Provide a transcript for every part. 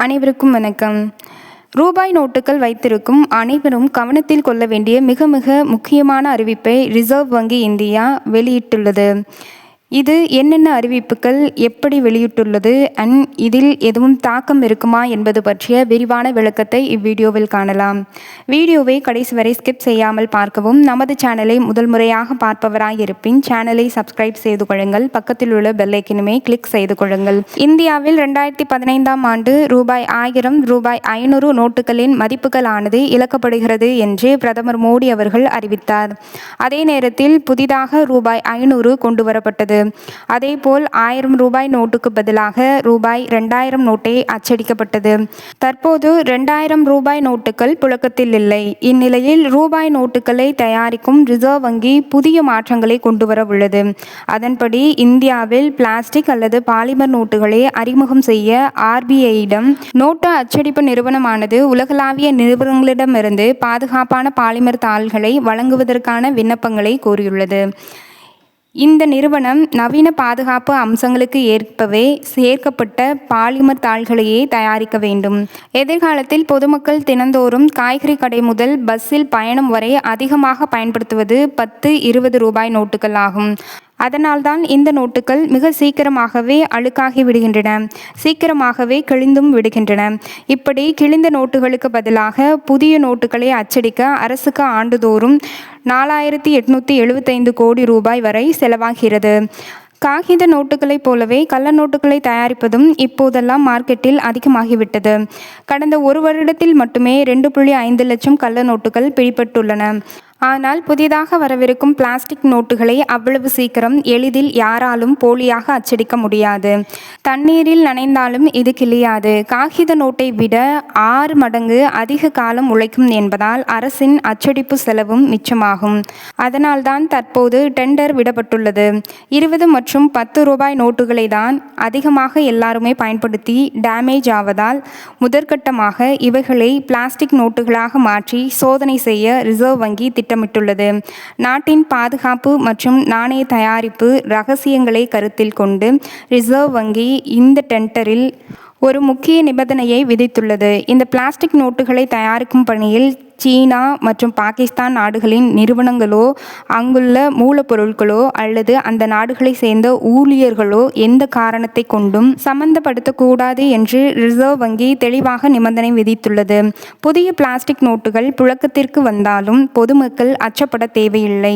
அனைவருக்கும் வணக்கம். ரூபாய் நோட்டுகள் வைத்திருக்கும் அனைவரும் கவனத்தில் கொள்ள வேண்டிய மிக மிக முக்கியமான அறிவிப்பை ரிசர்வ் வங்கி இந்தியா வெளியிட்டுள்ளது. இது என்னென்ன அறிவிப்புகள் எப்படி வெளியிட்டுள்ளது அண்ட் இதில் எதுவும் தாக்கம் இருக்குமா என்பது பற்றிய விரிவான விளக்கத்தை இவ்வீடியோவில் காணலாம். வீடியோவை கடைசி வரை ஸ்கிப் செய்யாமல் பார்க்கவும். நமது சேனலை முதல் முறையாக பார்ப்பவராயிருப்பின் சேனலை சப்ஸ்கிரைப் செய்து கொள்ளுங்கள். பக்கத்தில் உள்ள பெல் ஐக்கனுமே கிளிக் செய்து கொள்ளுங்கள். இந்தியாவில் 2015ஆம் ஆண்டு ரூபாய் 1000, ரூபாய் 500 நோட்டுகளின் மதிப்புகளானது இழக்கப்படுகிறது என்று பிரதமர் மோடி அவர்கள் அறிவித்தார். அதே நேரத்தில் புதிதாக ரூபாய் 500 கொண்டு வரப்பட்டது. அதேபோல் 1000 ரூபாய் நோட்டுக்கு பதிலாக ரூபாய் 2000 நோட்டே அச்சடிக்கப்பட்டது. தற்போது 2000 ரூபாய் நோட்டுகள் புழக்கத்தில் இல்லை. இந்நிலையில் ரூபாய் நோட்டுகளை தயாரிக்கும் ரிசர்வ் வங்கி புதிய மாற்றங்களை கொண்டு வர உள்ளது. அதன்படி இந்தியாவில் பிளாஸ்டிக் அல்லது பாலிமர் நோட்டுகளை அறிமுகம் செய்ய RBIயிடம் நோட்டு அச்சடிப்பு நிறுவனமானது உலகளாவிய நிறுவனங்களிடமிருந்து பாதுகாப்பான பாலிமர் தாள்களை வழங்குவதற்கான விண்ணப்பங்களை கோரியுள்ளது. இந்த நிறுவனம் நவீன பாதுகாப்பு அம்சங்களுக்கு ஏற்பவே சேர்க்கப்பட்ட பாலிமர் தாள்களையே தயாரிக்க வேண்டும். எதிர்காலத்தில் பொதுமக்கள் தினந்தோறும் காய்கறி கடை முதல் பஸ்ஸில் பயணம் வரை அதிகமாக பயன்படுத்துவது 10-20 ரூபாய் நோட்டுகள் ஆகும். அதனால்தான் இந்த நோட்டுகள் மிக சீக்கிரமாகவே அழுக்காகி விடுகின்றன, சீக்கிரமாகவே கிழிந்தும் விடுகின்றன. இப்படி கிழிந்த நோட்டுகளுக்கு பதிலாக புதிய நோட்டுகளை அச்சடிக்க அரசுக்கு ஆண்டுதோறும் 4875 கோடி ரூபாய் வரை செலவாகிறது. காகித நோட்டுகளைப் போலவே கள்ள நோட்டுகளை தயாரிப்பதும் இப்போதெல்லாம் மார்க்கெட்டில் அதிகமாகிவிட்டது. கடந்த ஒரு வருடத்தில் மட்டுமே 2.5 லட்சம் கள்ள நோட்டுகள் பிடிபட்டுள்ளன. ஆனால் புதிதாக வரவிருக்கும் பிளாஸ்டிக் நோட்டுகளை அவ்வளவு சீக்கிரம் எளிதில் யாராலும் போலியாக அச்சடிக்க முடியாது. தண்ணீரில் நனைந்தாலும் இது கிழியாது. காகித நோட்டை விட 6 மடங்கு அதிக காலம் உழைக்கும் என்பதால் அரசின் அச்சடிப்பு செலவும் மிச்சமாகும். அதனால்தான் தற்போது டெண்டர் விடப்பட்டுள்ளது. 20 மற்றும் 10 ரூபாய் நோட்டுகளை தான் அதிகமாக எல்லாருமே பயன்படுத்தி டேமேஜ் ஆவதால் முதற்கட்டமாக இவைகளை பிளாஸ்டிக் நோட்டுகளாக மாற்றி சோதனை செய்ய ரிசர்வ் வங்கி திட்டமிட்டுள்ளது. நாட்டின் பாதுகாப்பு மற்றும் நாணய தயாரிப்பு ரகசியங்களை கருத்தில் கொண்டு ரிசர்வ் வங்கி இந்த டெண்டரில் ஒரு முக்கிய நிபந்தனையை விதித்துள்ளது. இந்த பிளாஸ்டிக் நோட்டுகளை தயாரிக்கும் பணியில் சீனா மற்றும் பாகிஸ்தான் நாடுகளின் நிறுவனங்களோ அங்குள்ள மூலப்பொருட்களோ அல்லது அந்த நாடுகளை சேர்ந்த ஊழியர்களோ எந்த காரணத்தை கொண்டும் சம்பந்தப்படுத்தக்கூடாது என்று ரிசர்வ் வங்கி தெளிவாக நிபந்தனை விதித்துள்ளது. புதிய பிளாஸ்டிக் நோட்டுகள் புழக்கத்திற்கு வந்தாலும் பொதுமக்கள் அச்சப்பட தேவையில்லை.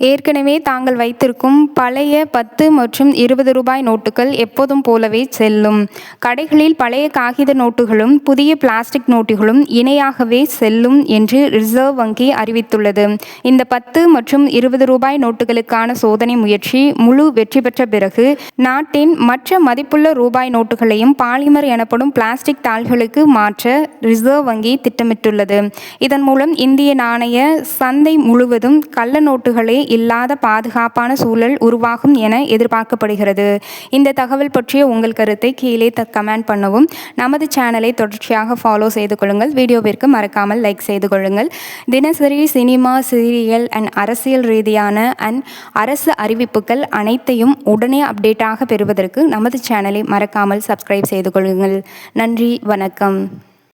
ஏற்கனவே தாங்கள் வைத்திருக்கும் பழைய 10 மற்றும் 20 ரூபாய் நோட்டுகள் எப்போதும் போலவே செல்லும். கடைகளில் பழைய காகித நோட்டுகளும் புதிய பிளாஸ்டிக் நோட்டுகளும் இணையாகவே செல்லும் என்று ரிசர்வ் வங்கி அறிவித்துள்ளது. இந்த 10 மற்றும் 20 ரூபாய் நோட்டுகளுக்கான சோதனை முயற்சி முழு வெற்றி பெற்ற பிறகு நாட்டின் மற்ற மதிப்புள்ள ரூபாய் நோட்டுகளையும் பாலிமர் எனப்படும் பிளாஸ்டிக் தாள்களுக்கு மாற்ற ரிசர்வ் வங்கி திட்டமிட்டுள்ளது. இதன் மூலம் இந்திய நாணய சந்தை முழுவதும் கள்ள நோட்டுகளே இல்லாத பாதுகாப்பான சூழல் உருவாகும் என எதிர்பார்க்கப்படுகிறது. இந்த தகவல் பற்றிய உங்கள் கருத்தை கீழே கமெண்ட் பண்ணவும். நமது சேனலை தொடர்ச்சியாக ஃபாலோ செய்து கொள்ளுங்கள். வீடியோவிற்கு மறக்காமல் லைக் செய்து கொள்ளுங்கள். தினசரி சினிமா, சீரியல் அண்ட் அரசியல் ரீதியான அண்ட் அரசு அறிவிப்புகள் அனைத்தையும் உடனே அப்டேட்டாக பெறுவதற்கு நமது சேனலை மறக்காமல் சப்ஸ்கிரைப் செய்து கொள்ளுங்கள். நன்றி, வணக்கம்.